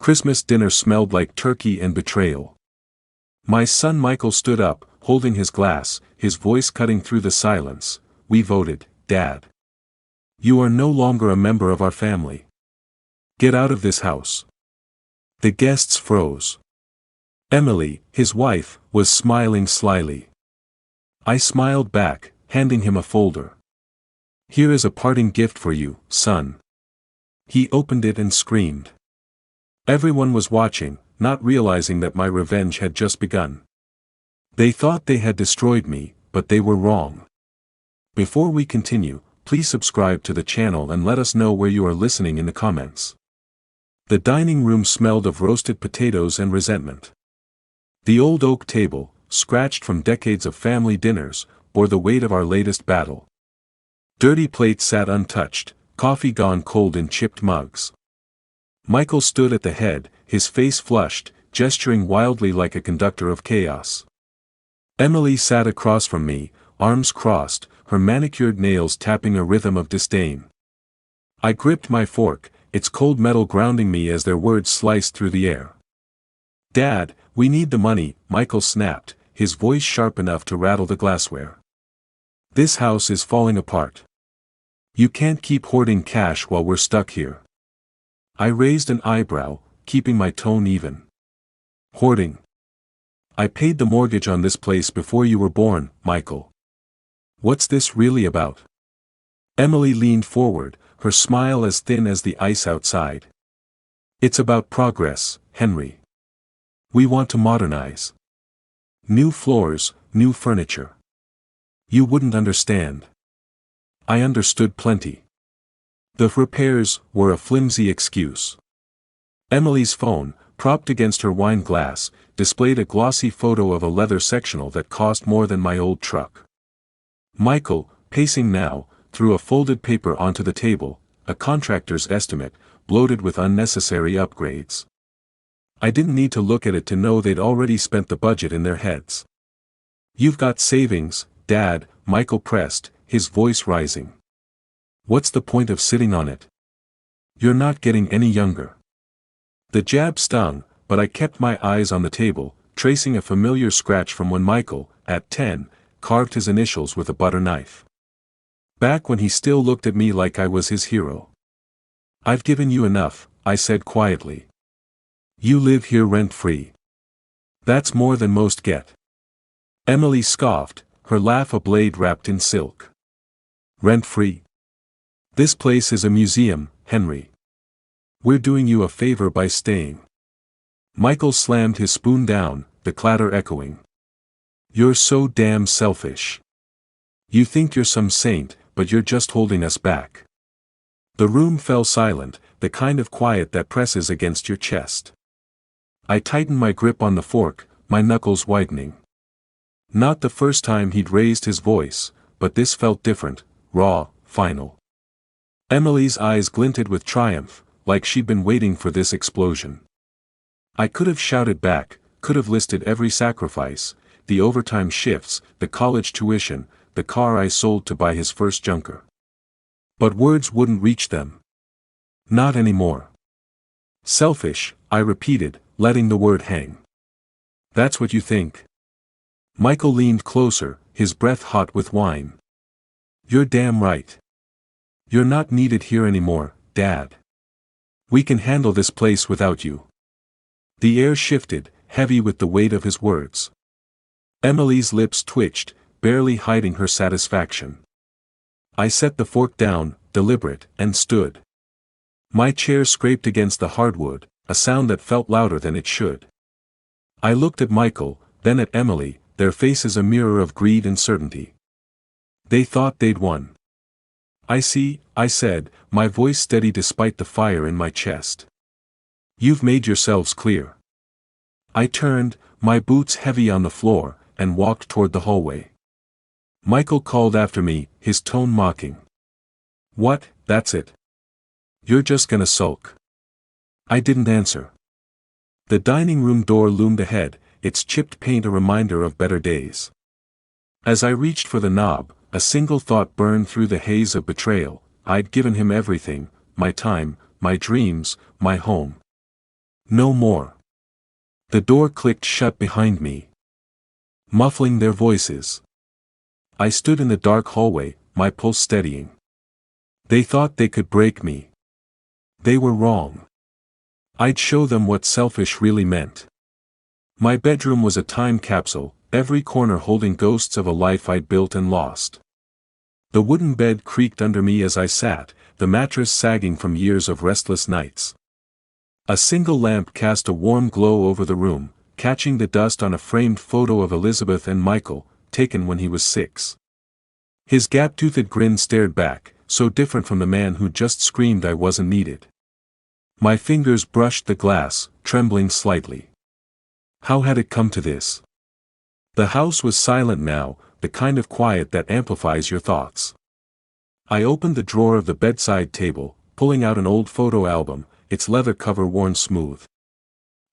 Christmas dinner smelled like turkey and betrayal. My son Michael stood up, holding his glass, his voice cutting through the silence. "We voted, Dad. You are no longer a member of our family. Get out of this house." The guests froze. Emily, his wife, was smiling slyly. I smiled back, handing him a folder. "Here is a parting gift for you, son." He opened it and screamed. Everyone was watching, not realizing that my revenge had just begun. They thought they had destroyed me, but they were wrong. Before we continue, please subscribe to the channel and let us know where you are listening in the comments. The dining room smelled of roasted potatoes and resentment. The old oak table, scratched from decades of family dinners, bore the weight of our latest battle. Dirty plates sat untouched, coffee gone cold in chipped mugs. Michael stood at the head, his face flushed, gesturing wildly like a conductor of chaos. Emily sat across from me, arms crossed, her manicured nails tapping a rhythm of disdain. I gripped my fork, its cold metal grounding me as their words sliced through the air. "Dad, we need the money," Michael snapped, his voice sharp enough to rattle the glassware. "This house is falling apart. You can't keep hoarding cash while we're stuck here." I raised an eyebrow, keeping my tone even. "Hoarding? I paid the mortgage on this place before you were born, Michael. What's this really about?" Emily leaned forward, her smile as thin as the ice outside. "It's about progress, Henry. We want to modernize. New floors, new furniture. You wouldn't understand." I understood plenty. The repairs were a flimsy excuse. Emily's phone, propped against her wine glass, displayed a glossy photo of a leather sectional that cost more than my old truck. Michael, pacing now, threw a folded paper onto the table, a contractor's estimate, bloated with unnecessary upgrades. I didn't need to look at it to know they'd already spent the budget in their heads. "You've got savings, Dad," Michael pressed, his voice rising. "What's the point of sitting on it? You're not getting any younger." The jab stung, but I kept my eyes on the table, tracing a familiar scratch from when Michael, at 10, carved his initials with a butter knife. Back when he still looked at me like I was his hero. "I've given you enough," I said quietly. "You live here rent-free. That's more than most get." Emily scoffed, her laugh a blade wrapped in silk. "Rent-free? This place is a museum, Henry. We're doing you a favor by staying." Michael slammed his spoon down, the clatter echoing. "You're so damn selfish. You think you're some saint, but you're just holding us back." The room fell silent, the kind of quiet that presses against your chest. I tightened my grip on the fork, my knuckles whitening. Not the first time he'd raised his voice, but this felt different, raw, final. Emily's eyes glinted with triumph, like she'd been waiting for this explosion. I could have shouted back, could have listed every sacrifice, the overtime shifts, the college tuition, the car I sold to buy his first junker. But words wouldn't reach them. Not anymore. "Selfish," I repeated, letting the word hang. "That's what you think?" Michael leaned closer, his breath hot with wine. "You're damn right. You're not needed here anymore, Dad. We can handle this place without you." The air shifted, heavy with the weight of his words. Emily's lips twitched, barely hiding her satisfaction. I set the fork down, deliberate, and stood. My chair scraped against the hardwood, a sound that felt louder than it should. I looked at Michael, then at Emily, their faces a mirror of greed and certainty. They thought they'd won. "I see," I said, my voice steady despite the fire in my chest. "You've made yourselves clear." I turned, my boots heavy on the floor, and walked toward the hallway. Michael called after me, his tone mocking. "What, that's it? You're just gonna sulk?" I didn't answer. The dining room door loomed ahead, its chipped paint a reminder of better days. As I reached for the knob, a single thought burned through the haze of betrayal. I'd given him everything, my time, my dreams, my home. No more. The door clicked shut behind me, muffling their voices. I stood in the dark hallway, my pulse steadying. They thought they could break me. They were wrong. I'd show them what selfish really meant. My bedroom was a time capsule, every corner holding ghosts of a life I'd built and lost. The wooden bed creaked under me as I sat, the mattress sagging from years of restless nights. A single lamp cast a warm glow over the room, catching the dust on a framed photo of Elizabeth and Michael, taken when he was 6. His gap-toothed grin stared back, so different from the man who just screamed I wasn't needed. My fingers brushed the glass, trembling slightly. How had it come to this? The house was silent now, the kind of quiet that amplifies your thoughts. I opened the drawer of the bedside table, pulling out an old photo album, its leather cover worn smooth.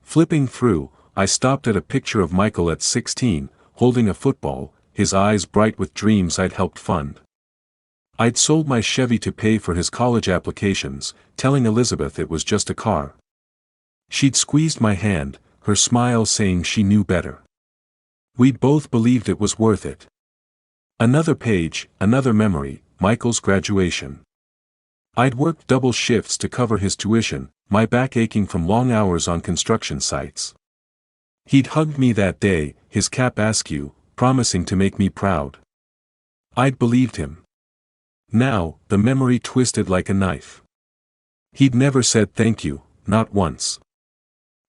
Flipping through, I stopped at a picture of Michael at 16, holding a football, his eyes bright with dreams I'd helped fund. I'd sold my Chevy to pay for his college applications, telling Elizabeth it was just a car. She'd squeezed my hand, her smile saying she knew better. We'd both believed it was worth it. Another page, another memory, Michael's graduation. I'd worked double shifts to cover his tuition, my back aching from long hours on construction sites. He'd hugged me that day, his cap askew, promising to make me proud. I'd believed him. Now, the memory twisted like a knife. He'd never said thank you, not once.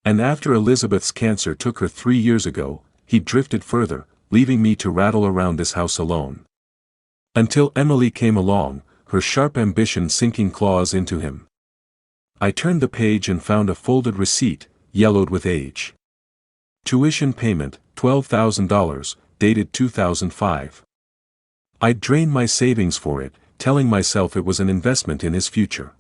And after Elizabeth's cancer took her 3 years ago, he'd drifted further, leaving me to rattle around this house alone. Until Emily came along, her sharp ambition sinking claws into him. I turned the page and found a folded receipt, yellowed with age. Tuition payment, $12,000, dated 2005. I'd drained my savings for it, telling myself it was an investment in his future.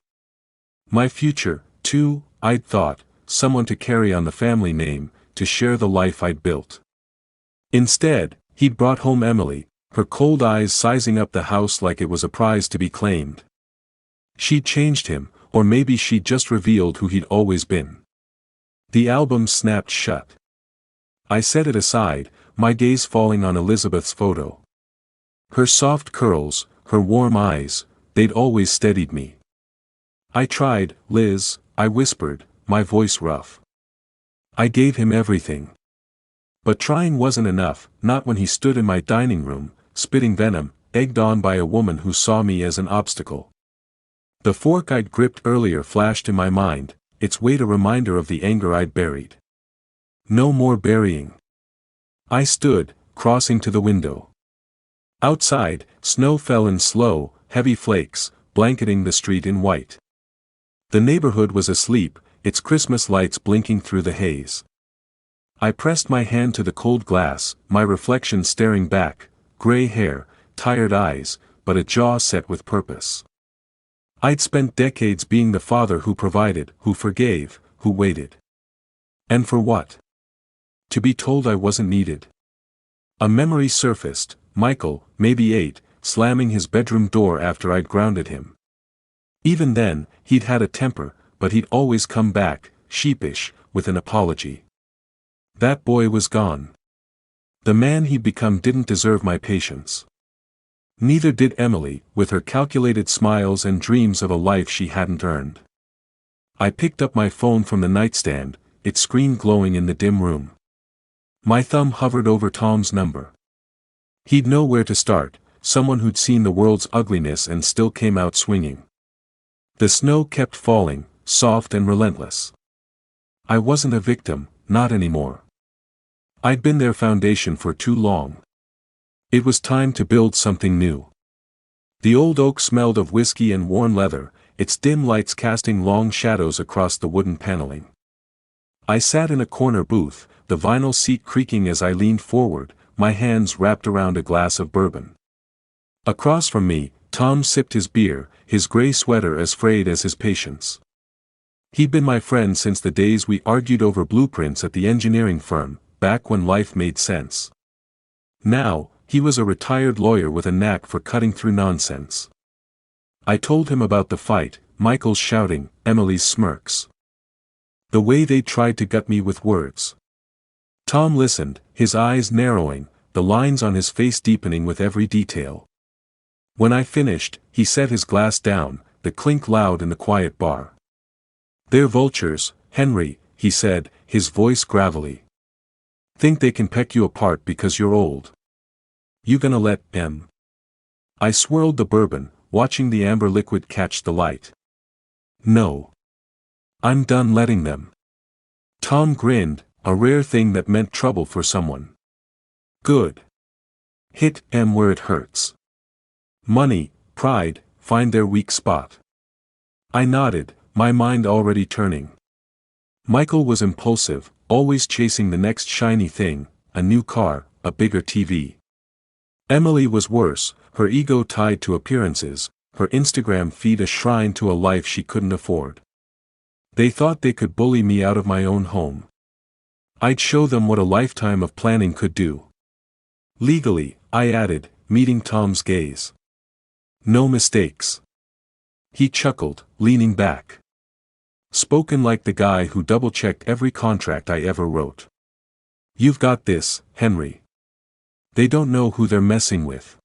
My future, too, I'd thought, someone to carry on the family name, to share the life I'd built. Instead, he'd brought home Emily, her cold eyes sizing up the house like it was a prize to be claimed. She'd changed him, or maybe she'd just revealed who he'd always been. The album snapped shut. I set it aside, my gaze falling on Elizabeth's photo. Her soft curls, her warm eyes, they'd always steadied me. I tried, Liz, I whispered, my voice rough. I gave him everything. But trying wasn't enough, not when he stood in my dining room, spitting venom, egged on by a woman who saw me as an obstacle. The fork I'd gripped earlier flashed in my mind, its weight a reminder of the anger I'd buried. No more burying. I stood, crossing to the window. Outside, snow fell in slow, heavy flakes, blanketing the street in white. The neighborhood was asleep, its Christmas lights blinking through the haze. I pressed my hand to the cold glass, my reflection staring back, gray hair, tired eyes, but a jaw set with purpose. I'd spent decades being the father who provided, who forgave, who waited. And for what? To be told I wasn't needed. A memory surfaced, Michael, maybe 8, slamming his bedroom door after I'd grounded him. Even then, he'd had a temper, but he'd always come back, sheepish, with an apology. That boy was gone. The man he'd become didn't deserve my patience. Neither did Emily, with her calculated smiles and dreams of a life she hadn't earned. I picked up my phone from the nightstand, its screen glowing in the dim room. My thumb hovered over Tom's number. He'd know where to start, someone who'd seen the world's ugliness and still came out swinging. The snow kept falling, soft and relentless. I wasn't a victim, not anymore. I'd been their foundation for too long. It was time to build something new. The old oak smelled of whiskey and worn leather, its dim lights casting long shadows across the wooden paneling. I sat in a corner booth, the vinyl seat creaking as I leaned forward, my hands wrapped around a glass of bourbon. Across from me, Tom sipped his beer, his gray sweater as frayed as his patience. He'd been my friend since the days we argued over blueprints at the engineering firm, back when life made sense. Now, he was a retired lawyer with a knack for cutting through nonsense. I told him about the fight, Michael's shouting, Emily's smirks. The way they tried to gut me with words. Tom listened, his eyes narrowing, the lines on his face deepening with every detail. When I finished, he set his glass down, the clink loud in the quiet bar. "They're vultures, Henry," he said, his voice gravelly. "Think they can peck you apart because you're old. You gonna let them?" I swirled the bourbon, watching the amber liquid catch the light. "No. I'm done letting them." Tom grinned, a rare thing that meant trouble for someone. "Good. Hit them where it hurts. Money, pride, find their weak spot." I nodded, my mind already turning. Michael was impulsive, always chasing the next shiny thing, a new car, a bigger TV. Emily was worse, her ego tied to appearances, her Instagram feed a shrine to a life she couldn't afford. They thought they could bully me out of my own home. I'd show them what a lifetime of planning could do. Legally, I added, meeting Tom's gaze. "No mistakes." He chuckled, leaning back. "Spoken like the guy who double-checked every contract I ever wrote. You've got this, Henry. They don't know who they're messing with."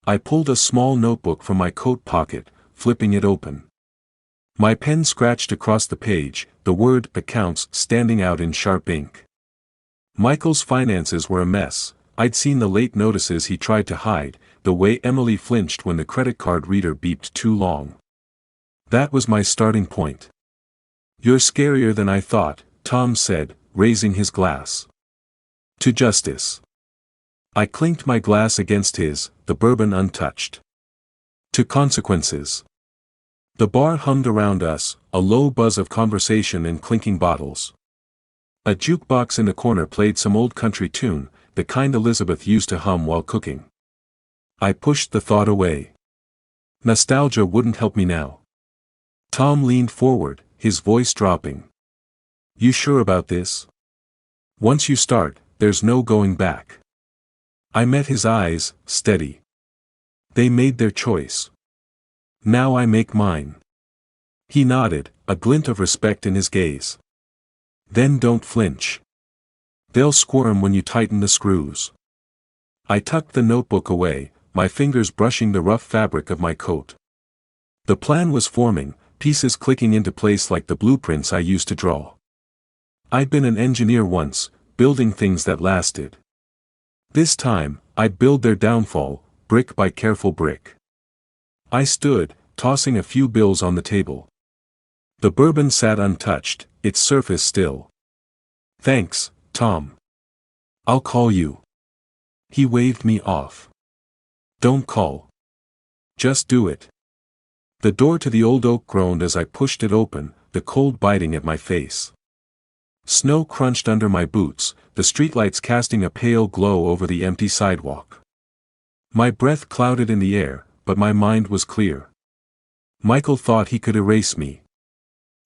I pulled a small notebook from my coat pocket, flipping it open. My pen scratched across the page, the word "accounts" standing out in sharp ink. Michael's finances were a mess. I'd seen the late notices he tried to hide, the way Emily flinched when the credit card reader beeped too long. That was my starting point. "You're scarier than I thought," Tom said, raising his glass. "To justice." I clinked my glass against his, the bourbon untouched. "To consequences." The bar hummed around us, a low buzz of conversation and clinking bottles. A jukebox in the corner played some old country tune, the kind Elizabeth used to hum while cooking. I pushed the thought away. Nostalgia wouldn't help me now. Tom leaned forward, his voice dropping. "You sure about this? Once you start, there's no going back." I met his eyes, steady. "They made their choice. Now I make mine." He nodded, a glint of respect in his gaze. "Then don't flinch. They'll squirm when you tighten the screws." I tucked the notebook away, my fingers brushing the rough fabric of my coat. The plan was forming, pieces clicking into place like the blueprints I used to draw. I'd been an engineer once, building things that lasted. This time, I'd build their downfall, brick by careful brick. I stood, tossing a few bills on the table. The bourbon sat untouched, its surface still. "Thanks, Tom. I'll call you." He waved me off. "Don't call. Just do it." The door to the old oak groaned as I pushed it open, the cold biting at my face. Snow crunched under my boots, the streetlights casting a pale glow over the empty sidewalk. My breath clouded in the air, but my mind was clear. Michael thought he could erase me.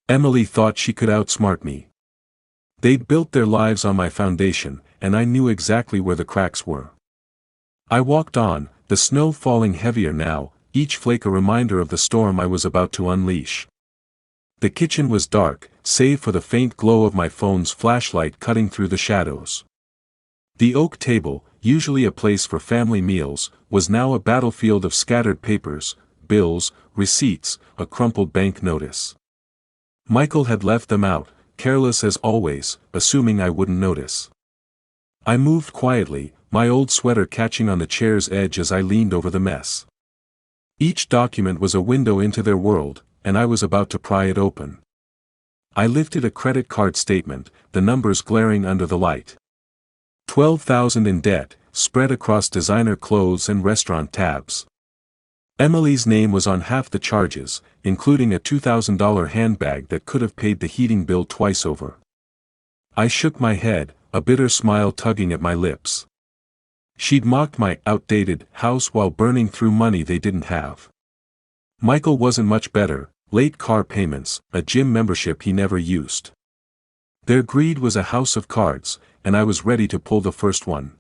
Emily thought she could outsmart me. They'd built their lives on my foundation, and I knew exactly where the cracks were. I walked on, the snow falling heavier now, each flake a reminder of the storm I was about to unleash. The kitchen was dark, save for the faint glow of my phone's flashlight cutting through the shadows. The oak table, usually a place for family meals, was now a battlefield of scattered papers, bills, receipts, a crumpled bank notice. Michael had left them out, careless as always, assuming I wouldn't notice. I moved quietly, my old sweater catching on the chair's edge as I leaned over the mess. Each document was a window into their world, and I was about to pry it open. I lifted a credit card statement, the numbers glaring under the light. 12,000 in debt, spread across designer clothes and restaurant tabs. Emily's name was on half the charges, including a $2,000 handbag that could have paid the heating bill twice over. I shook my head, a bitter smile tugging at my lips. She'd mocked my outdated house while burning through money they didn't have. Michael wasn't much better, late car payments, a gym membership he never used. Their greed was a house of cards, and I was ready to pull the first one.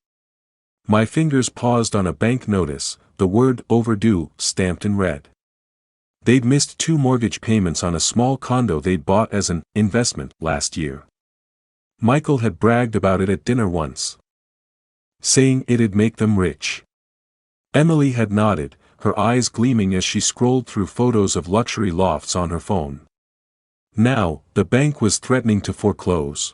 My fingers paused on a bank notice, the word "overdue" stamped in red. They'd missed 2 mortgage payments on a small condo they'd bought as an investment last year. Michael had bragged about it at dinner once, saying it'd make them rich. Emily had nodded, her eyes gleaming as she scrolled through photos of luxury lofts on her phone. Now, the bank was threatening to foreclose.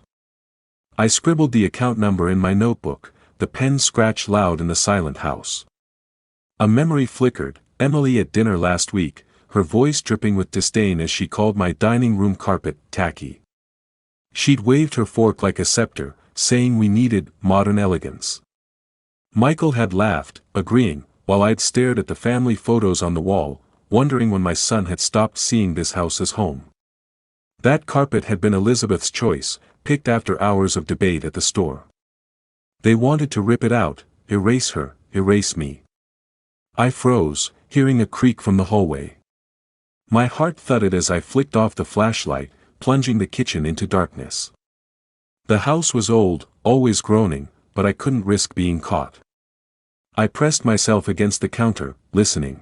I scribbled the account number in my notebook, the pen scratched loud in the silent house. A memory flickered, Emily at dinner last week, her voice dripping with disdain as she called my dining room carpet tacky. She'd waved her fork like a scepter, saying we needed modern elegance. Michael had laughed, agreeing, while I'd stared at the family photos on the wall, wondering when my son had stopped seeing this house as home. That carpet had been Elizabeth's choice, picked after hours of debate at the store. They wanted to rip it out, erase her, erase me. I froze, hearing a creak from the hallway. My heart thudded as I flicked off the flashlight, plunging the kitchen into darkness. The house was old, always groaning, but I couldn't risk being caught. I pressed myself against the counter, listening.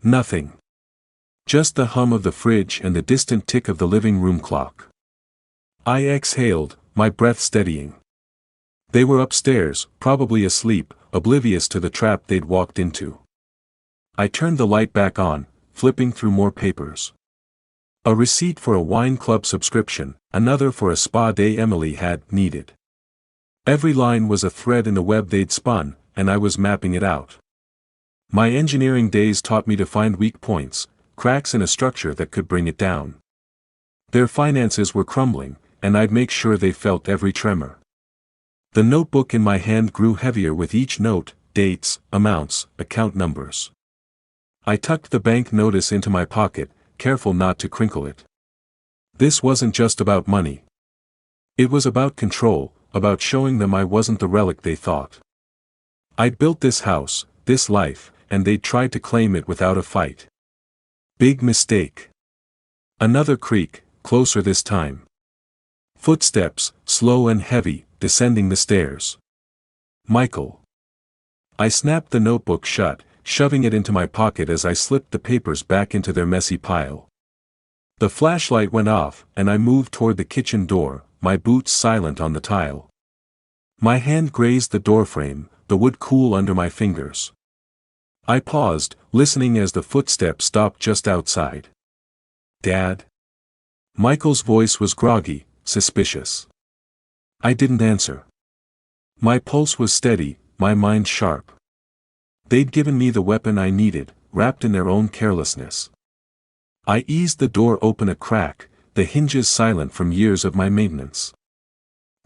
Nothing. Just the hum of the fridge and the distant tick of the living room clock. I exhaled, my breath steadying. They were upstairs, probably asleep, oblivious to the trap they'd walked into. I turned the light back on, flipping through more papers. A receipt for a wine club subscription, another for a spa day Emily had needed. Every line was a thread in the web they'd spun, and I was mapping it out. My engineering days taught me to find weak points, cracks in a structure that could bring it down. Their finances were crumbling, and I'd make sure they felt every tremor. The notebook in my hand grew heavier with each note, dates, amounts, account numbers. I tucked the bank notice into my pocket, careful not to crinkle it. This wasn't just about money. It was about control, about showing them I wasn't the relic they thought. I'd built this house, this life, and they'd tried to claim it without a fight. Big mistake. Another creak, closer this time. Footsteps, slow and heavy, descending the stairs. Michael. I snapped the notebook shut, shoving it into my pocket as I slipped the papers back into their messy pile. The flashlight went off, and I moved toward the kitchen door, my boots silent on the tile. My hand grazed the doorframe, the wood cool under my fingers. I paused, listening as the footsteps stopped just outside. Dad? Michael's voice was groggy, suspicious. I didn't answer. My pulse was steady, my mind sharp. They'd given me the weapon I needed, wrapped in their own carelessness. I eased the door open a crack, the hinges silent from years of my maintenance.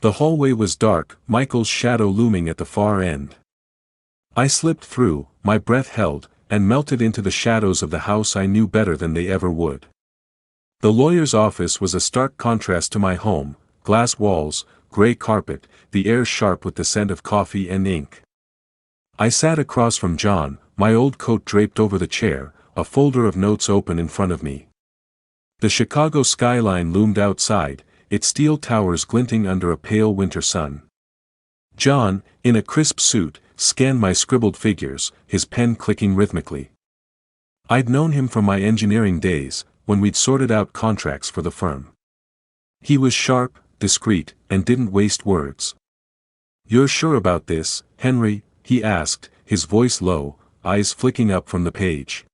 The hallway was dark, Michael's shadow looming at the far end. I slipped through, my breath held, and melted into the shadows of the house I knew better than they ever would. The lawyer's office was a stark contrast to my home, glass walls, gray carpet, the air sharp with the scent of coffee and ink. I sat across from John, my old coat draped over the chair, a folder of notes open in front of me. The Chicago skyline loomed outside, its steel towers glinting under a pale winter sun. John, in a crisp suit, scanned my scribbled figures, his pen clicking rhythmically. I'd known him from my engineering days, when we'd sorted out contracts for the firm. He was sharp, discreet, and didn't waste words. "You're sure about this, Henry?" he asked, his voice low, eyes flicking up from the page.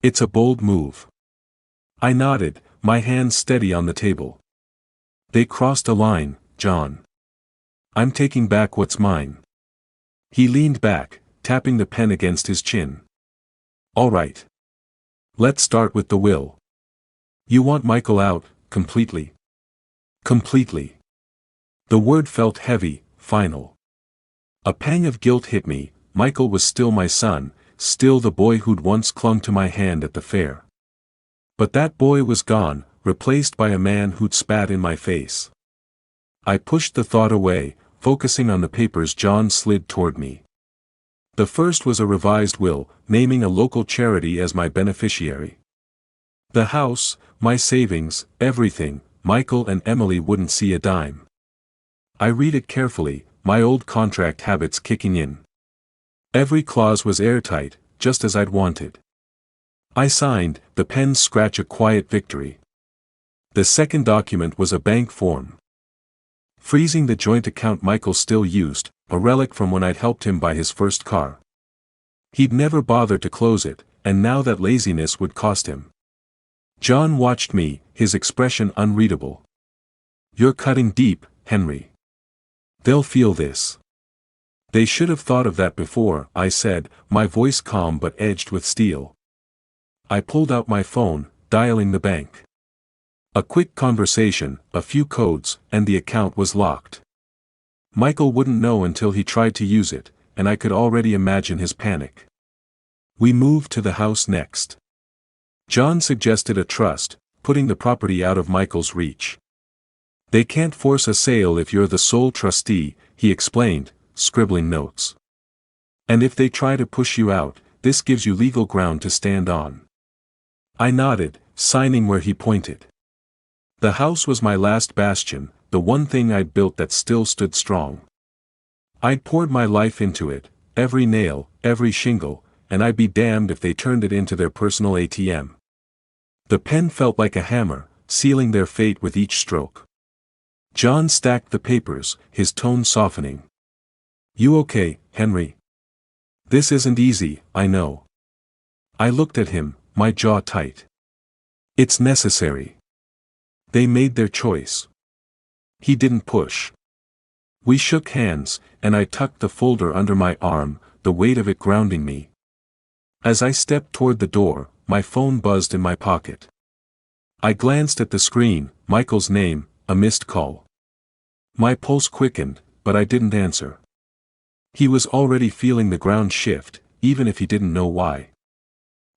"It's a bold move." I nodded, my hands steady on the table. "They crossed a line, John. I'm taking back what's mine." He leaned back, tapping the pen against his chin. "All right. Let's start with the will. You want Michael out, completely?" "Completely." The word felt heavy, final. A pang of guilt hit me. Michael was still my son, still the boy who'd once clung to my hand at the fair. But that boy was gone, replaced by a man who'd spat in my face. I pushed the thought away, focusing on the papers John slid toward me. The first was a revised will, naming a local charity as my beneficiary. The house, my savings, everything, Michael and Emily wouldn't see a dime. I read it carefully, my old contract habits kicking in. Every clause was airtight, just as I'd wanted. I signed, the pen's scratch a quiet victory. The second document was a bank form. Freezing the joint account Michael still used, a relic from when I'd helped him buy his first car. He'd never bothered to close it, and now that laziness would cost him. John watched me, his expression unreadable. "You're cutting deep, Henry. They'll feel this." "They should have thought of that before," I said, my voice calm but edged with steel. I pulled out my phone, dialing the bank. A quick conversation, a few codes, and the account was locked. Michael wouldn't know until he tried to use it, and I could already imagine his panic. We moved to the house next. John suggested a trust, putting the property out of Michael's reach. "They can't force a sale if you're the sole trustee," he explained, scribbling notes. "And if they try to push you out, this gives you legal ground to stand on." I nodded, signing where he pointed. The house was my last bastion, the one thing I'd built that still stood strong. I'd poured my life into it, every nail, every shingle, and I'd be damned if they turned it into their personal ATM. The pen felt like a hammer, sealing their fate with each stroke. John stacked the papers, his tone softening. "You okay, Henry? This isn't easy, I know." I looked at him, my jaw tight. "It's necessary. They made their choice." He didn't push. We shook hands, and I tucked the folder under my arm, the weight of it grounding me. As I stepped toward the door, my phone buzzed in my pocket. I glanced at the screen, Michael's name, a missed call. My pulse quickened, but I didn't answer. He was already feeling the ground shift, even if he didn't know why.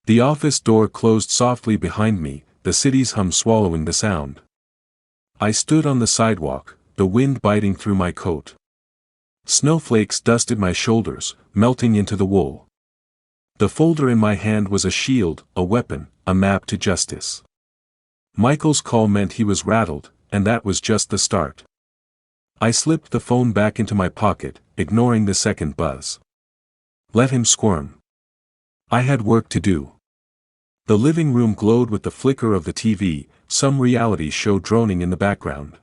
The office door closed softly behind me, the city's hum swallowing the sound. I stood on the sidewalk, the wind biting through my coat. Snowflakes dusted my shoulders, melting into the wool. The folder in my hand was a shield, a weapon, a map to justice. Michael's call meant he was rattled, and that was just the start. I slipped the phone back into my pocket, ignoring the second buzz. Let him squirm. I had work to do. The living room glowed with the flicker of the TV, some reality show droning in the background.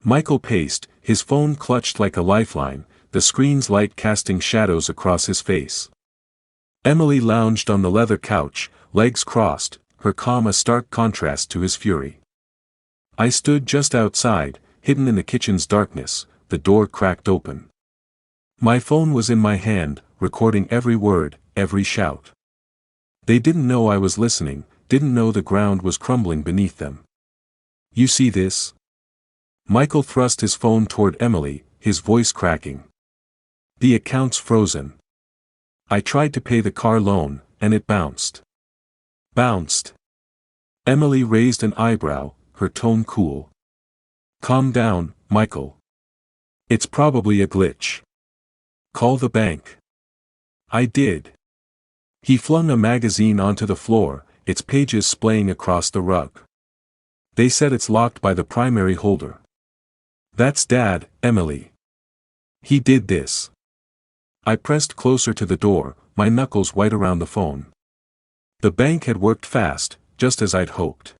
Michael paced, his phone clutched like a lifeline, the screen's light casting shadows across his face. Emily lounged on the leather couch, legs crossed, her calm a stark contrast to his fury. I stood just outside, hidden in the kitchen's darkness, the door cracked open. My phone was in my hand, recording every word, every shout. They didn't know I was listening, didn't know the ground was crumbling beneath them. "You see this?" Michael thrust his phone toward Emily, his voice cracking. "The account's frozen. I tried to pay the car loan, and it bounced." "Bounced?" Emily raised an eyebrow, her tone cool. "Calm down, Michael. It's probably a glitch. Call the bank." I did. He flung a magazine onto the floor, its pages splaying across the rug. "They said it's locked by the primary holder." "That's Dad, Emily. He did this." I pressed closer to the door, my knuckles white around the phone. The bank had worked fast, just as I'd hoped.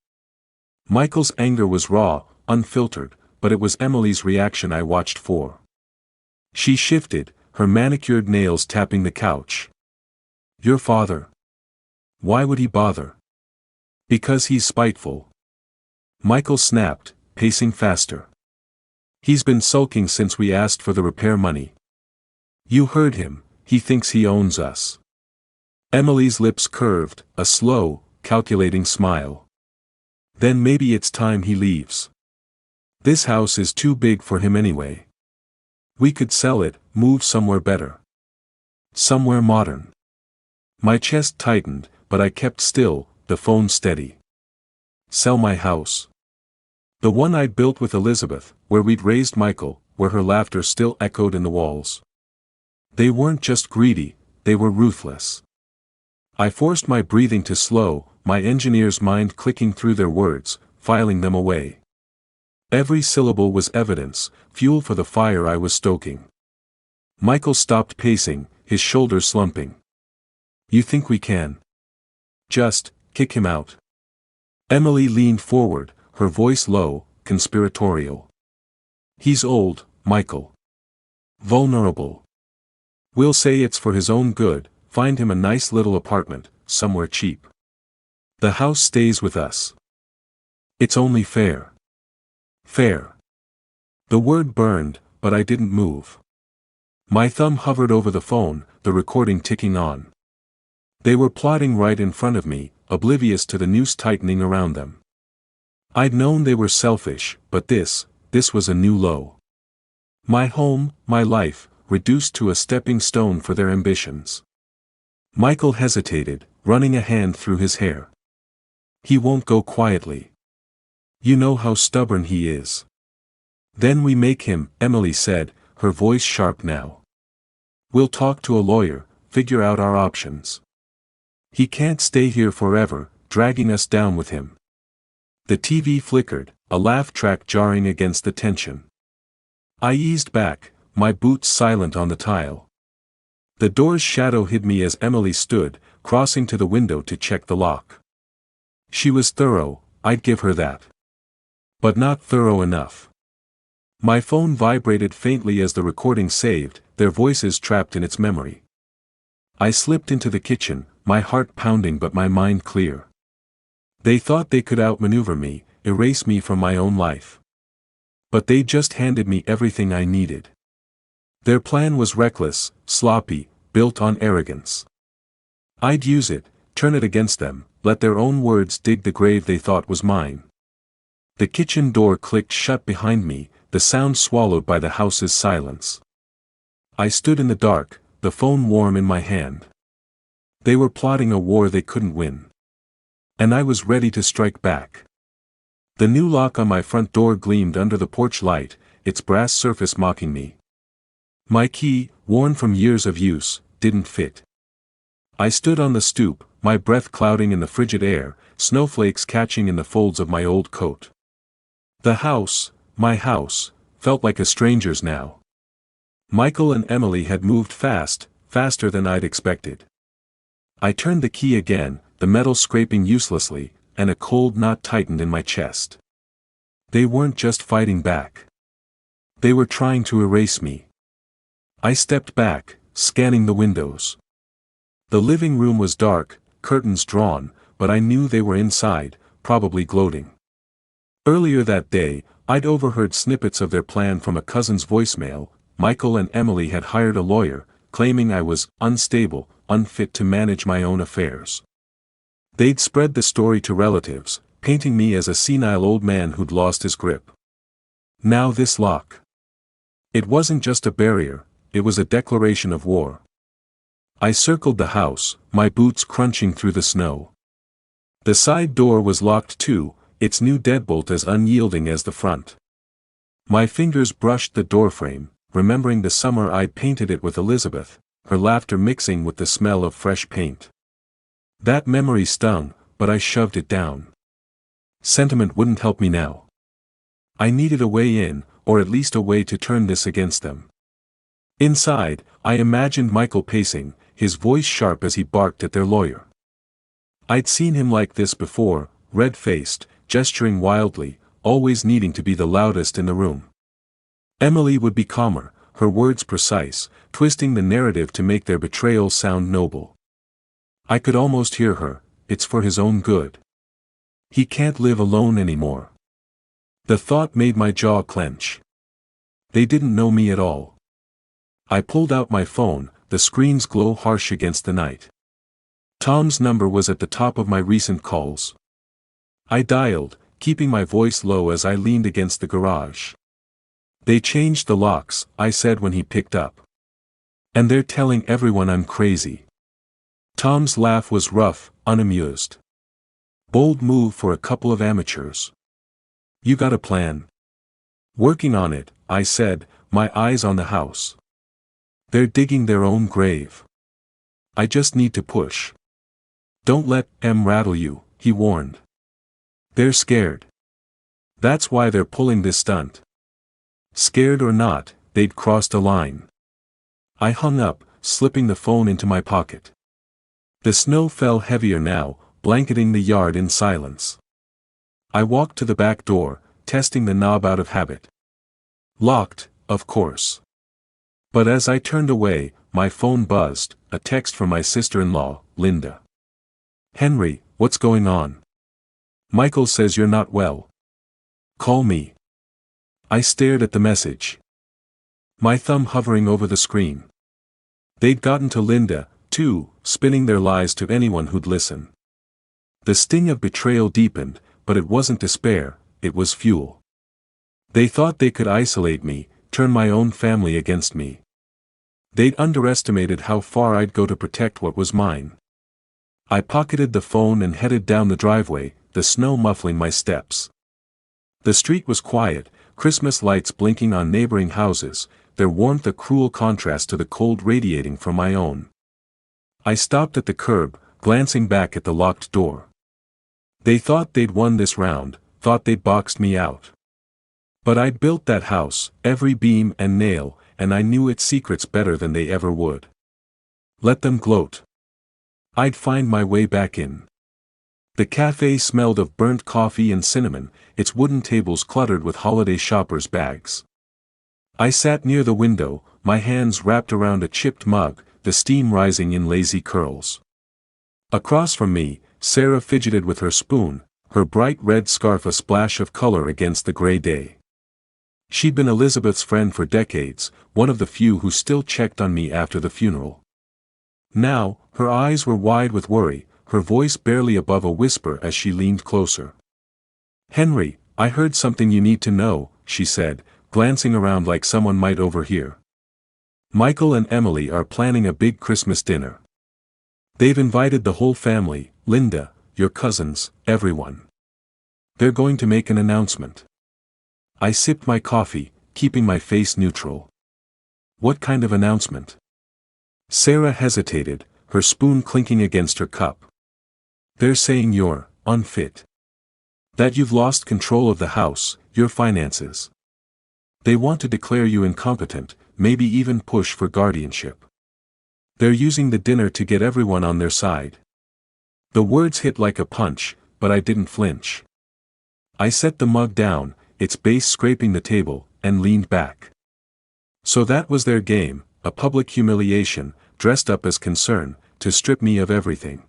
Michael's anger was raw, unfiltered, but it was Emily's reaction I watched for. She shifted, her manicured nails tapping the couch. "Your father. Why would he bother?" "Because he's spiteful." Michael snapped, pacing faster. "He's been sulking since we asked for the repair money." "You heard him, he thinks he owns us." Emily's lips curved, a slow, calculating smile. "Then maybe it's time he leaves. This house is too big for him anyway. We could sell it, move somewhere better. Somewhere modern." My chest tightened, but I kept still, the phone steady. "Sell my house. The one I'd built with Elizabeth, where we'd raised Michael, where her laughter still echoed in the walls." They weren't just greedy, they were ruthless. I forced my breathing to slow, my engineer's mind clicking through their words, filing them away. Every syllable was evidence, fuel for the fire I was stoking. Michael stopped pacing, his shoulders slumping. "You think we can?" Just, kick him out. Emily leaned forward, her voice low, conspiratorial. He's old, Michael. Vulnerable. We'll say it's for his own good, find him a nice little apartment, somewhere cheap. The house stays with us. It's only fair. Fair. The word burned, but I didn't move. My thumb hovered over the phone, the recording ticking on. They were plotting right in front of me, oblivious to the noose tightening around them. I'd known they were selfish, but this was a new low. My home, my life, reduced to a stepping stone for their ambitions. Michael hesitated, running a hand through his hair. He won't go quietly. You know how stubborn he is. Then we make him, Emily said, her voice sharp now. We'll talk to a lawyer, figure out our options. He can't stay here forever, dragging us down with him. The TV flickered, a laugh track jarring against the tension. I eased back, my boots silent on the tile. The door's shadow hid me as Emily stood, crossing to the window to check the lock. She was thorough, I'd give her that. But not thorough enough. My phone vibrated faintly as the recording saved, their voices trapped in its memory. I slipped into the kitchen, my heart pounding but my mind clear. They thought they could outmaneuver me, erase me from my own life. But they just handed me everything I needed. Their plan was reckless, sloppy, built on arrogance. I'd use it, turn it against them, let their own words dig the grave they thought was mine. The kitchen door clicked shut behind me, the sound swallowed by the house's silence. I stood in the dark, the phone warm in my hand. They were plotting a war they couldn't win. And I was ready to strike back. The new lock on my front door gleamed under the porch light, its brass surface mocking me. My key, worn from years of use, didn't fit. I stood on the stoop, my breath clouding in the frigid air, snowflakes catching in the folds of my old coat. The house, my house, felt like a stranger's now. Michael and Emily had moved fast, faster than I'd expected. I turned the key again, the metal scraping uselessly, and a cold knot tightened in my chest. They weren't just fighting back. They were trying to erase me. I stepped back, scanning the windows. The living room was dark, curtains drawn, but I knew they were inside, probably gloating. Earlier that day, I'd overheard snippets of their plan from a cousin's voicemail. Michael and Emily had hired a lawyer, claiming I was unstable, unfit to manage my own affairs. They'd spread the story to relatives, painting me as a senile old man who'd lost his grip. Now this lock. It wasn't just a barrier, it was a declaration of war. I circled the house, my boots crunching through the snow. The side door was locked too, its new deadbolt as unyielding as the front. My fingers brushed the doorframe, remembering the summer I'd painted it with Elizabeth, her laughter mixing with the smell of fresh paint. That memory stung, but I shoved it down. Sentiment wouldn't help me now. I needed a way in, or at least a way to turn this against them. Inside, I imagined Michael pacing, his voice sharp as he barked at their lawyer. I'd seen him like this before, red-faced, gesturing wildly, always needing to be the loudest in the room. Emily would be calmer, her words precise, twisting the narrative to make their betrayal sound noble. I could almost hear her, it's for his own good. He can't live alone anymore. The thought made my jaw clench. They didn't know me at all. I pulled out my phone, the screen's glow harsh against the night. Tom's number was at the top of my recent calls. I dialed, keeping my voice low as I leaned against the garage. They changed the locks, I said when he picked up. And they're telling everyone I'm crazy. Tom's laugh was rough, unamused. Bold move for a couple of amateurs. You got a plan? Working on it, I said, my eyes on the house. They're digging their own grave. I just need to push. Don't let M rattle you, he warned. They're scared. That's why they're pulling this stunt. Scared or not, they'd crossed a line. I hung up, slipping the phone into my pocket. The snow fell heavier now, blanketing the yard in silence. I walked to the back door, testing the knob out of habit. Locked, of course. But as I turned away, my phone buzzed, a text from my sister-in-law, Linda. "Henry, what's going on? Michael says you're not well. Call me." I stared at the message, my thumb hovering over the screen. They'd gotten to Linda, too, spinning their lies to anyone who'd listen. The sting of betrayal deepened, but it wasn't despair, it was fuel. They thought they could isolate me, turn my own family against me. They'd underestimated how far I'd go to protect what was mine. I pocketed the phone and headed down the driveway, the snow muffling my steps. The street was quiet, Christmas lights blinking on neighboring houses, their warmth a cruel contrast to the cold radiating from my own. I stopped at the curb, glancing back at the locked door. They thought they'd won this round, thought they'd boxed me out. But I'd built that house, every beam and nail, and I knew its secrets better than they ever would. Let them gloat. I'd find my way back in. The cafe smelled of burnt coffee and cinnamon, its wooden tables cluttered with holiday shoppers' bags. I sat near the window, my hands wrapped around a chipped mug, the steam rising in lazy curls. Across from me, Sarah fidgeted with her spoon, her bright red scarf a splash of color against the gray day. She'd been Elizabeth's friend for decades, one of the few who still checked on me after the funeral. Now, her eyes were wide with worry, her voice barely above a whisper as she leaned closer. "Henry, I heard something you need to know," she said, glancing around like someone might overhear. "Michael and Emily are planning a big Christmas dinner. They've invited the whole family, Linda, your cousins, everyone. They're going to make an announcement." I sipped my coffee, keeping my face neutral. "What kind of announcement?" Sarah hesitated, her spoon clinking against her cup. "They're saying you're unfit. That you've lost control of the house, your finances. They want to declare you incompetent, maybe even push for guardianship. They're using the dinner to get everyone on their side." The words hit like a punch, but I didn't flinch. I set the mug down, its base scraping the table, and leaned back. So that was their game, a public humiliation, dressed up as concern, to strip me of everything.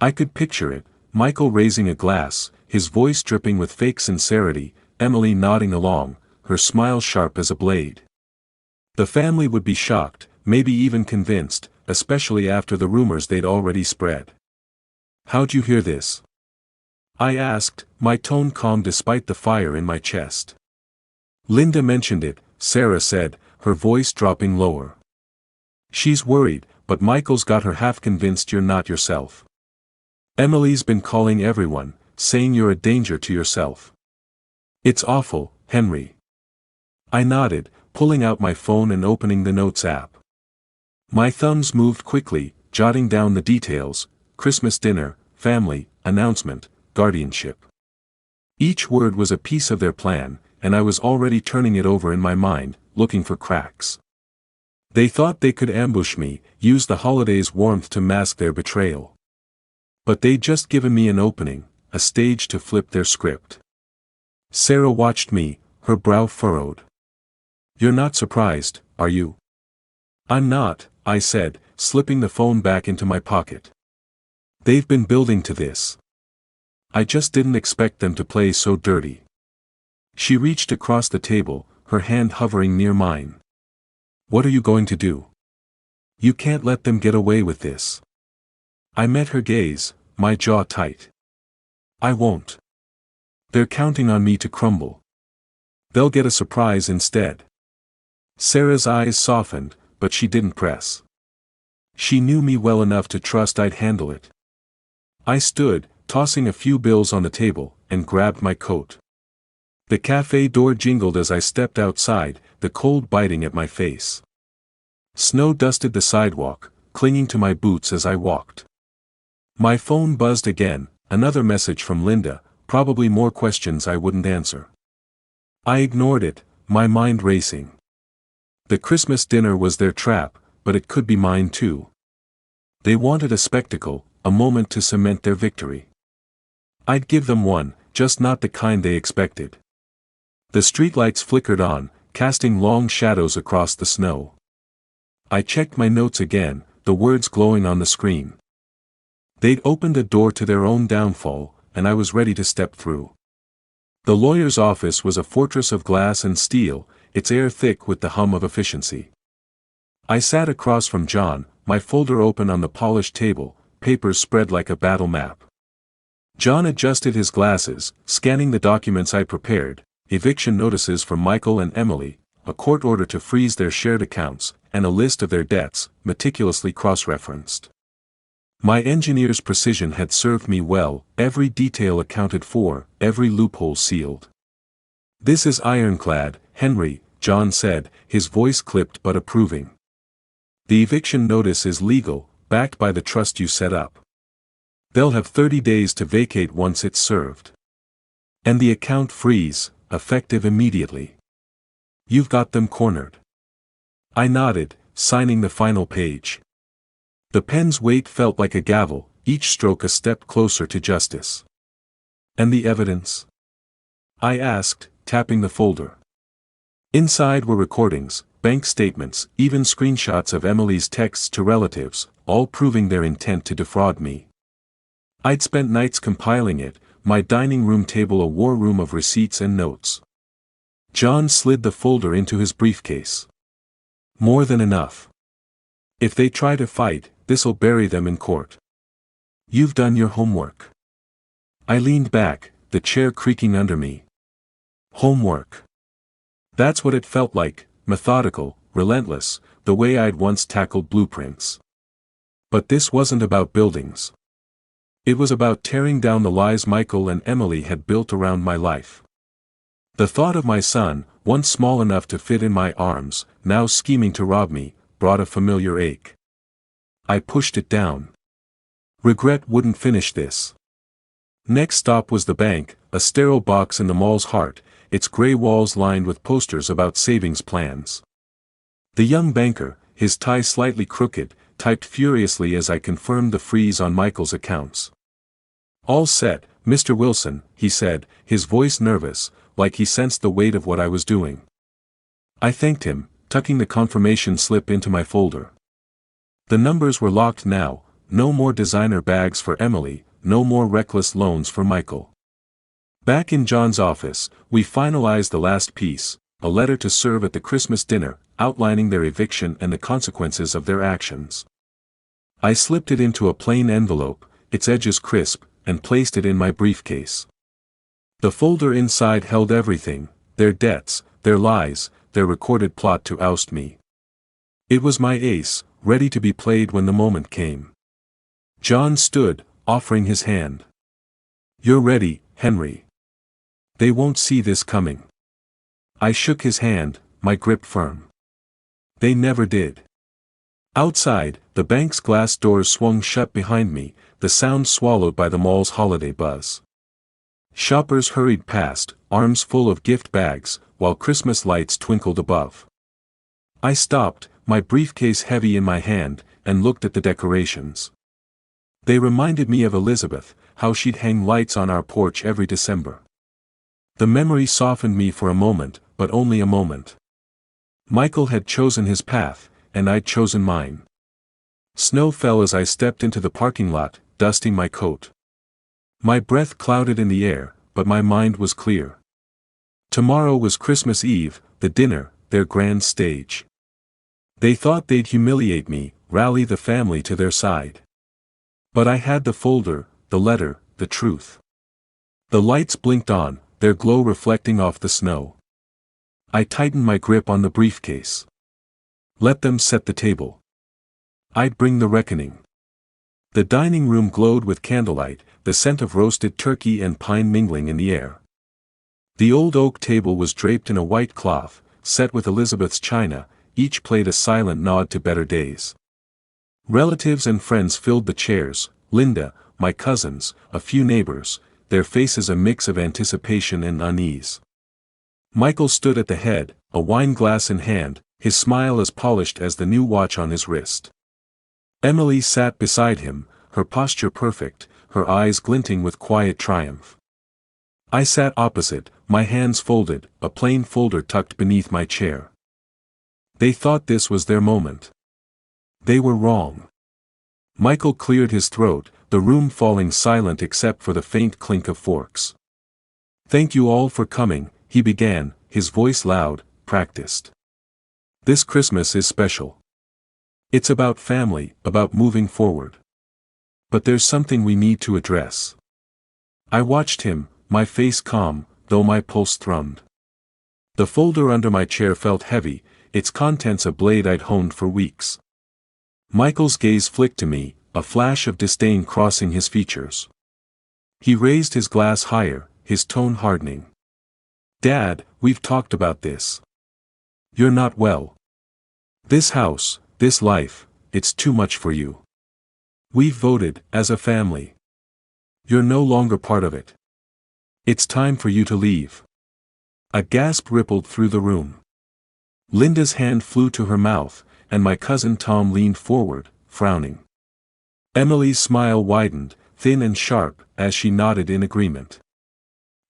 I could picture it, Michael raising a glass, his voice dripping with fake sincerity, Emily nodding along, her smile sharp as a blade. The family would be shocked, maybe even convinced, especially after the rumors they'd already spread. "How'd you hear this?" I asked, my tone calm despite the fire in my chest. "Linda mentioned it," Sarah said, her voice dropping lower. "She's worried, but Michael's got her half convinced you're not yourself. Emily's been calling everyone, saying you're a danger to yourself. It's awful, Henry." I nodded, pulling out my phone and opening the Notes app. My thumbs moved quickly, jotting down the details: Christmas dinner, family, announcement, guardianship. Each word was a piece of their plan, and I was already turning it over in my mind, looking for cracks. They thought they could ambush me, use the holidays' warmth to mask their betrayal. But they'd just given me an opening, a stage to flip their script. Sarah watched me, her brow furrowed. "You're not surprised, are you?" "I'm not," I said, slipping the phone back into my pocket. "They've been building to this. I just didn't expect them to play so dirty." She reached across the table, her hand hovering near mine. "What are you going to do? You can't let them get away with this." I met her gaze, my jaw tight. "I won't. They're counting on me to crumble. They'll get a surprise instead." Sarah's eyes softened, but she didn't press. She knew me well enough to trust I'd handle it. I stood, tossing a few bills on the table, and grabbed my coat. The cafe door jingled as I stepped outside, the cold biting at my face. Snow dusted the sidewalk, clinging to my boots as I walked. My phone buzzed again, another message from Linda, probably more questions I wouldn't answer. I ignored it, my mind racing. The Christmas dinner was their trap, but it could be mine too. They wanted a spectacle, a moment to cement their victory. I'd give them one, just not the kind they expected. The streetlights flickered on, casting long shadows across the snow. I checked my notes again, the words glowing on the screen. They'd opened a door to their own downfall, and I was ready to step through. The lawyer's office was a fortress of glass and steel, its air thick with the hum of efficiency. I sat across from John, my folder open on the polished table, papers spread like a battle map. John adjusted his glasses, scanning the documents I prepared: eviction notices for Michael and Emily, a court order to freeze their shared accounts, and a list of their debts, meticulously cross-referenced. My engineer's precision had served me well, every detail accounted for, every loophole sealed. "This is ironclad, Henry," John said, his voice clipped but approving. "The eviction notice is legal, backed by the trust you set up. They'll have 30 days to vacate once it's served. And the account freeze, effective immediately. You've got them cornered." I nodded, signing the final page. The pen's weight felt like a gavel, each stroke a step closer to justice. "And the evidence?" I asked, tapping the folder. Inside were recordings, bank statements, even screenshots of Emily's texts to relatives, all proving their intent to defraud me. I'd spent nights compiling it, my dining room table a war room of receipts and notes. John slid the folder into his briefcase. "More than enough. If they try to fight, this'll bury them in court. You've done your homework." I leaned back, the chair creaking under me. Homework. That's what it felt like, methodical, relentless, the way I'd once tackled blueprints. But this wasn't about buildings. It was about tearing down the lies Michael and Emily had built around my life. The thought of my son, once small enough to fit in my arms, now scheming to rob me, brought a familiar ache. I pushed it down. Regret wouldn't finish this. Next stop was the bank, a sterile box in the mall's heart, its gray walls lined with posters about savings plans. The young banker, his tie slightly crooked, typed furiously as I confirmed the freeze on Michael's accounts. "All set, Mr. Wilson," he said, his voice nervous, like he sensed the weight of what I was doing. I thanked him, tucking the confirmation slip into my folder. The numbers were locked now, no more designer bags for Emily, no more reckless loans for Michael. Back in John's office, we finalized the last piece, a letter to serve at the Christmas dinner, outlining their eviction and the consequences of their actions. I slipped it into a plain envelope, its edges crisp, and placed it in my briefcase. The folder inside held everything: their debts, their lies, their recorded plot to oust me. It was my ace, ready to be played when the moment came. John stood, offering his hand. "You're ready, Henry. They won't see this coming." I shook his hand, my grip firm. They never did. Outside, the bank's glass doors swung shut behind me, the sound swallowed by the mall's holiday buzz. Shoppers hurried past, arms full of gift bags, while Christmas lights twinkled above. I stopped, my briefcase heavy in my hand, and looked at the decorations. They reminded me of Elizabeth, how she'd hang lights on our porch every December. The memory softened me for a moment, but only a moment. Michael had chosen his path, and I'd chosen mine. Snow fell as I stepped into the parking lot, dusting my coat. My breath clouded in the air, but my mind was clear. Tomorrow was Christmas Eve, the dinner, their grand stage. They thought they'd humiliate me, rally the family to their side. But I had the folder, the letter, the truth. The lights blinked on, their glow reflecting off the snow. I tightened my grip on the briefcase. Let them set the table. I'd bring the reckoning. The dining room glowed with candlelight, the scent of roasted turkey and pine mingling in the air. The old oak table was draped in a white cloth, set with Elizabeth's china, each plate a silent nod to better days. Relatives and friends filled the chairs: Linda, my cousins, a few neighbors, their faces a mix of anticipation and unease. Michael stood at the head, a wine glass in hand, his smile as polished as the new watch on his wrist. Emily sat beside him, her posture perfect, her eyes glinting with quiet triumph. I sat opposite, my hands folded, a plain folder tucked beneath my chair. They thought this was their moment. They were wrong. Michael cleared his throat, the room falling silent except for the faint clink of forks. "Thank you all for coming," he began, his voice loud, practiced. "This Christmas is special. It's about family, about moving forward. But there's something we need to address." I watched him, my face calm, though my pulse thrummed. The folder under my chair felt heavy, its contents a blade I'd honed for weeks. Michael's gaze flicked to me, a flash of disdain crossing his features. He raised his glass higher, his tone hardening. "Dad, we've talked about this. You're not well. This house, this life, it's too much for you. We've voted, as a family. You're no longer part of it. It's time for you to leave." A gasp rippled through the room. Linda's hand flew to her mouth, and my cousin Tom leaned forward, frowning. Emily's smile widened, thin and sharp, as she nodded in agreement.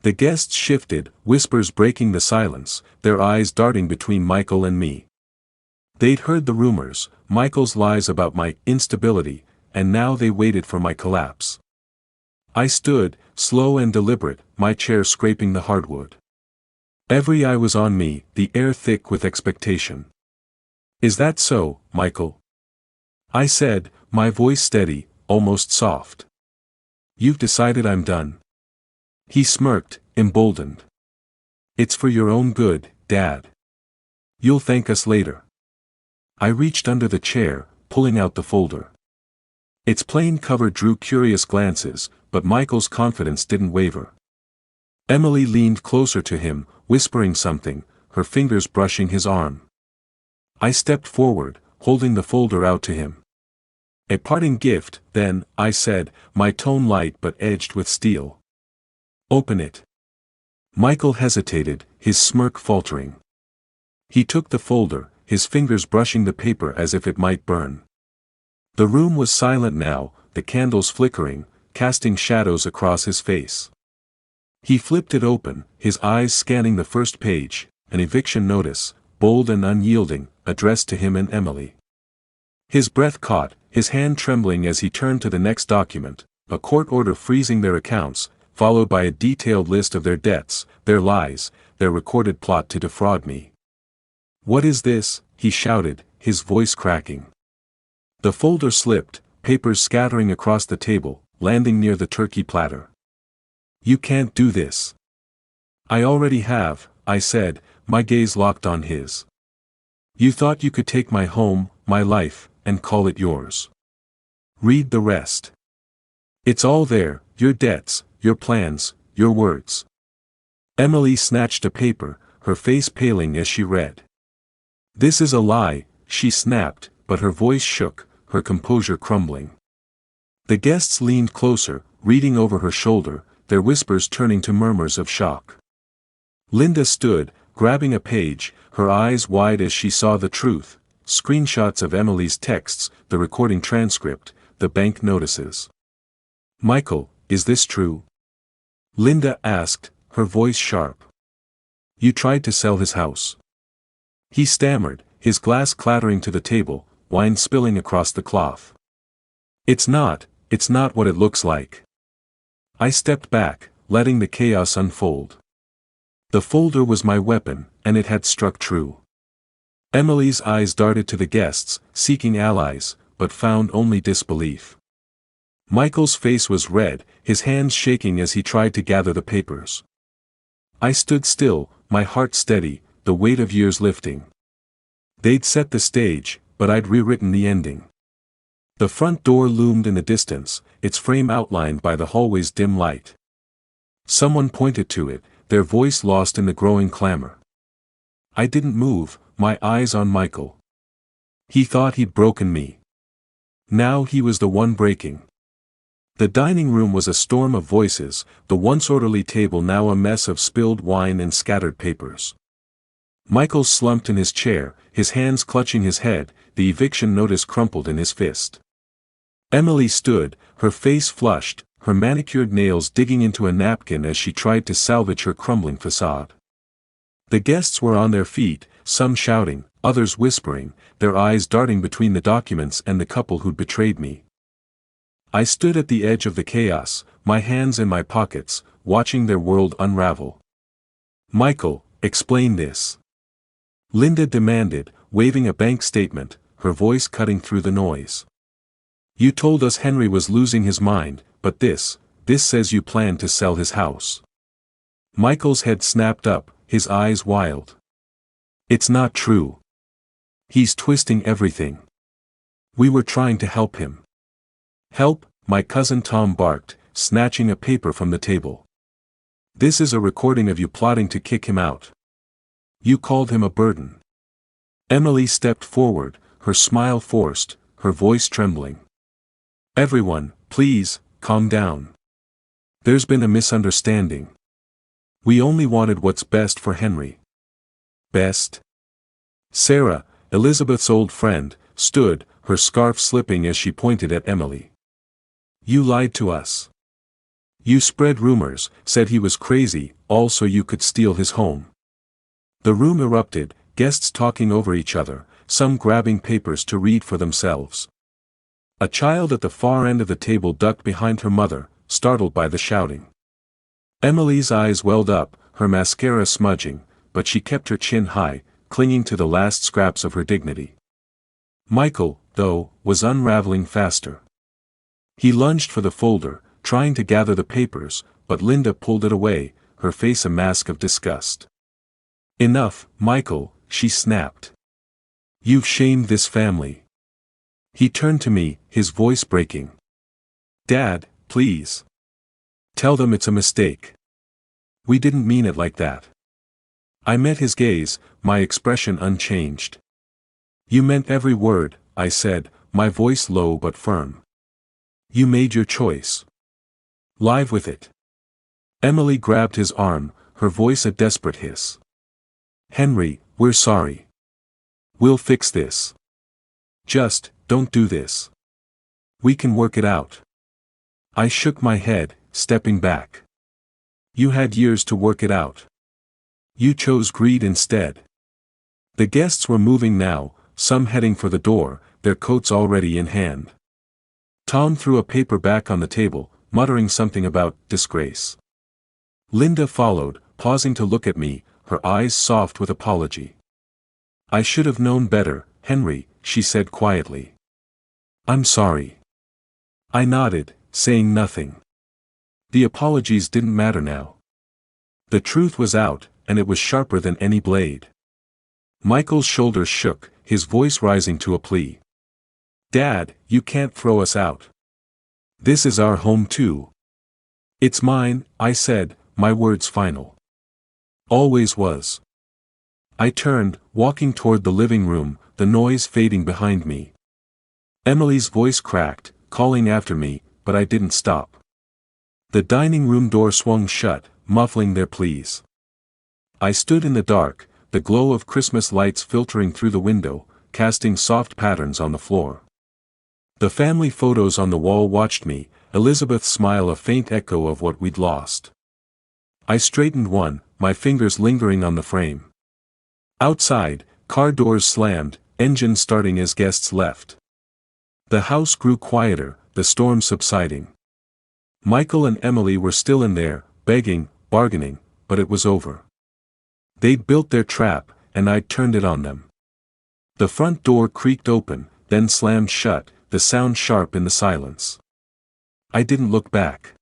The guests shifted, whispers breaking the silence, their eyes darting between Michael and me. They'd heard the rumors, Michael's lies about my instability, and now they waited for my collapse. I stood, slow and deliberate, my chair scraping the hardwood. Every eye was on me, the air thick with expectation. "Is that so, Michael?" I said, my voice steady, almost soft. "You've decided I'm done?" He smirked, emboldened. "It's for your own good, Dad. You'll thank us later." I reached under the chair, pulling out the folder. Its plain cover drew curious glances, but Michael's confidence didn't waver. Emily leaned closer to him, whispering something, her fingers brushing his arm. I stepped forward, holding the folder out to him. "A parting gift, then," I said, my tone light but edged with steel. "Open it." Michael hesitated, his smirk faltering. He took the folder, his fingers brushing the paper as if it might burn. The room was silent now, the candles flickering, casting shadows across his face. He flipped it open, his eyes scanning the first page, an eviction notice, bold and unyielding, addressed to him and Emily. His breath caught, his hand trembling as he turned to the next document, a court order freezing their accounts, followed by a detailed list of their debts, their lies, their recorded plot to defraud me. "What is this?" he shouted, his voice cracking. The folder slipped, papers scattering across the table, landing near the turkey platter. "You can't do this." "I already have," I said, my gaze locked on his. "You thought you could take my home, my life, and call it yours. Read the rest. It's all there, your debts, your plans, your words." Emily snatched a paper, her face paling as she read. "This is a lie," she snapped, but her voice shook, her composure crumbling. The guests leaned closer, reading over her shoulder, their whispers turning to murmurs of shock. Linda stood, grabbing a page, her eyes wide as she saw the truth, screenshots of Emily's texts, the recording transcript, the bank notices. "Michael, is this true?" Linda asked, her voice sharp. "You tried to sell his house." He stammered, his glass clattering to the table, wine spilling across the cloth. It's not what it looks like." I stepped back, letting the chaos unfold. The folder was my weapon, and it had struck true. Emily's eyes darted to the guests, seeking allies, but found only disbelief. Michael's face was red, his hands shaking as he tried to gather the papers. I stood still, my heart steady, the weight of years lifting. They'd set the stage, but I'd rewritten the ending. The front door loomed in the distance, its frame outlined by the hallway's dim light. Someone pointed to it, their voice lost in the growing clamor. I didn't move, my eyes on Michael. He thought he'd broken me. Now he was the one breaking. The dining room was a storm of voices, the once orderly table now a mess of spilled wine and scattered papers. Michael slumped in his chair, his hands clutching his head, the eviction notice crumpled in his fist. Emily stood, her face flushed, her manicured nails digging into a napkin as she tried to salvage her crumbling facade. The guests were on their feet, some shouting, others whispering, their eyes darting between the documents and the couple who'd betrayed me. I stood at the edge of the chaos, my hands in my pockets, watching their world unravel. "Michael, explain this," Linda demanded, waving a bank statement, her voice cutting through the noise. "You told us Henry was losing his mind, but this says you plan to sell his house." Michael's head snapped up, his eyes wild. "It's not true. He's twisting everything. We were trying to help him." "Help?" my cousin Tom barked, snatching a paper from the table. "This is a recording of you plotting to kick him out. You called him a burden." Emily stepped forward, her smile forced, her voice trembling. "Everyone, please, calm down. There's been a misunderstanding. We only wanted what's best for Henry." "Best?" Sarah, Elizabeth's old friend, stood, her scarf slipping as she pointed at Emily. "You lied to us. You spread rumors, said he was crazy, all so you could steal his home." The room erupted, guests talking over each other, some grabbing papers to read for themselves. A child at the far end of the table ducked behind her mother, startled by the shouting. Emily's eyes welled up, her mascara smudging, but she kept her chin high, clinging to the last scraps of her dignity. Michael, though, was unraveling faster. He lunged for the folder, trying to gather the papers, but Linda pulled it away, her face a mask of disgust. "Enough, Michael," she snapped. "You've shamed this family." He turned to me, his voice breaking. "Dad, please. Tell them it's a mistake. We didn't mean it like that." I met his gaze, my expression unchanged. "You meant every word," I said, my voice low but firm. "You made your choice. Live with it." Emily grabbed his arm, her voice a desperate hiss. "Henry, we're sorry. We'll fix this. Just, don't do this. We can work it out." I shook my head, stepping back. "You had years to work it out. You chose greed instead." The guests were moving now, some heading for the door, their coats already in hand. Tom threw a paper back on the table, muttering something about disgrace. Linda followed, pausing to look at me, her eyes soft with apology. "I should have known better, Henry," she said quietly. "I'm sorry." I nodded, saying nothing. The apologies didn't matter now. The truth was out, and it was sharper than any blade. Michael's shoulders shook, his voice rising to a plea. "Dad, you can't throw us out. This is our home too." "It's mine," I said, my words final. "Always was." I turned, walking toward the living room, the noise fading behind me. Emily's voice cracked, calling after me, but I didn't stop. The dining room door swung shut, muffling their pleas. I stood in the dark, the glow of Christmas lights filtering through the window, casting soft patterns on the floor. The family photos on the wall watched me, Elizabeth's smile a faint echo of what we'd lost. I straightened one, my fingers lingering on the frame. Outside, car doors slammed, engines starting as guests left. The house grew quieter, the storm subsiding. Michael and Emily were still in there, begging, bargaining, but it was over. They'd built their trap, and I'd turned it on them. The front door creaked open, then slammed shut, the sound sharp in the silence. I didn't look back.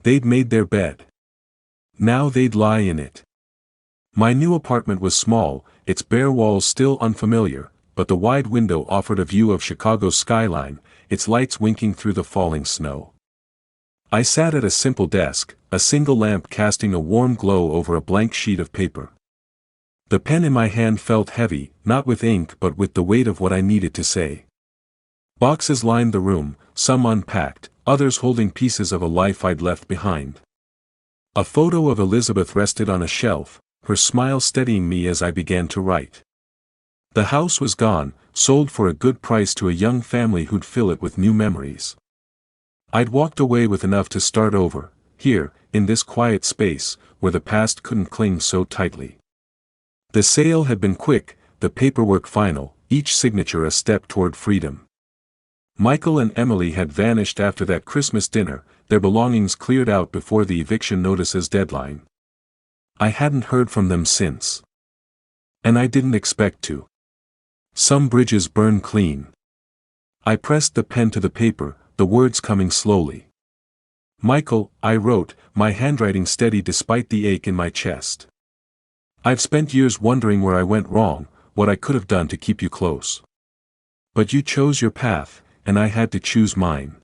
They'd made their bed. Now they'd lie in it. My new apartment was small, its bare walls still unfamiliar, but the wide window offered a view of Chicago's skyline, its lights winking through the falling snow. I sat at a simple desk, a single lamp casting a warm glow over a blank sheet of paper. The pen in my hand felt heavy, not with ink but with the weight of what I needed to say. Boxes lined the room, some unpacked, others holding pieces of a life I'd left behind. A photo of Elizabeth rested on a shelf, her smile steadying me as I began to write. The house was gone, sold for a good price to a young family who'd fill it with new memories. I'd walked away with enough to start over, here, in this quiet space, where the past couldn't cling so tightly. The sale had been quick, the paperwork final, each signature a step toward freedom. Michael and Emily had vanished after that Christmas dinner, their belongings cleared out before the eviction notice's deadline. I hadn't heard from them since. And I didn't expect to. Some bridges burn clean. I pressed the pen to the paper, the words coming slowly. Michael, I wrote, my handwriting steady despite the ache in my chest. I've spent years wondering where I went wrong, what I could have done to keep you close. But you chose your path, and I had to choose mine.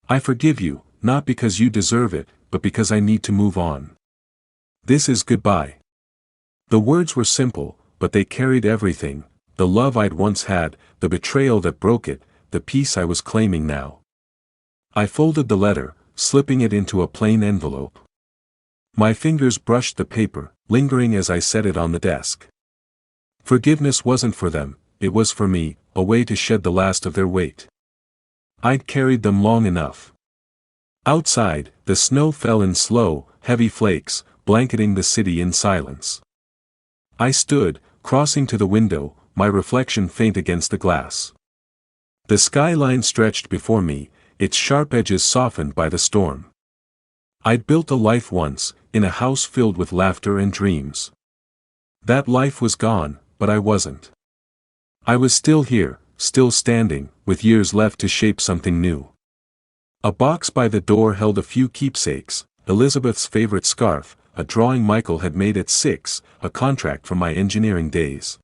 I forgive you, not because you deserve it, but because I need to move on. This is goodbye. The words were simple, but they carried everything, the love I'd once had, the betrayal that broke it, the peace I was claiming now. I folded the letter, slipping it into a plain envelope. My fingers brushed the paper, lingering as I set it on the desk. Forgiveness wasn't for them, it was for me, a way to shed the last of their weight. I'd carried them long enough. Outside, the snow fell in slow, heavy flakes, blanketing the city in silence. I stood, crossing to the window, my reflection faint against the glass. The skyline stretched before me, its sharp edges softened by the storm. I'd built a life once, in a house filled with laughter and dreams. That life was gone, but I wasn't. I was still here, still standing, with years left to shape something new. A box by the door held a few keepsakes, Elizabeth's favorite scarf, a drawing Michael had made at 6, a contract from my engineering days.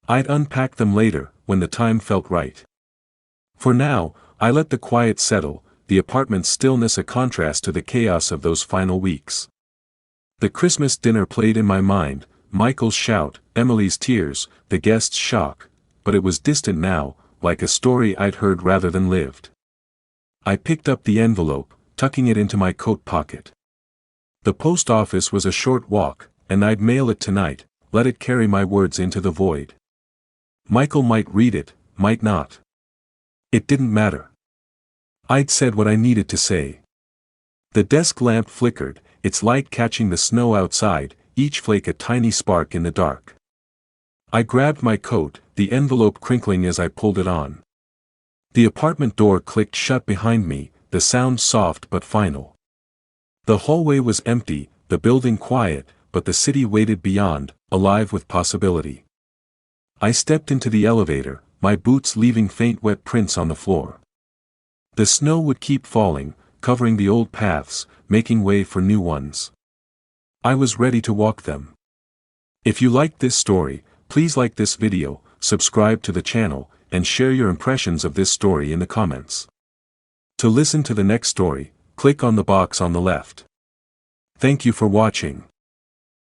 I'd unpack them later, when the time felt right. For now, I let the quiet settle, the apartment's stillness a contrast to the chaos of those final weeks. The Christmas dinner played in my mind, Michael's shout, Emily's tears, the guests' shock, but it was distant now, like a story I'd heard rather than lived. I picked up the envelope, tucking it into my coat pocket. The post office was a short walk, and I'd mail it tonight, let it carry my words into the void. Michael might read it, might not. It didn't matter. I'd said what I needed to say. The desk lamp flickered, its light catching the snow outside, each flake a tiny spark in the dark. I grabbed my coat, the envelope crinkling as I pulled it on. The apartment door clicked shut behind me, the sound soft but final. The hallway was empty, the building quiet, but the city waited beyond, alive with possibility. I stepped into the elevator, my boots leaving faint wet prints on the floor. The snow would keep falling, covering the old paths, making way for new ones. I was ready to walk them. If you liked this story, please like this video, subscribe to the channel, and share your impressions of this story in the comments. To listen to the next story, click on the box on the left. Thank you for watching.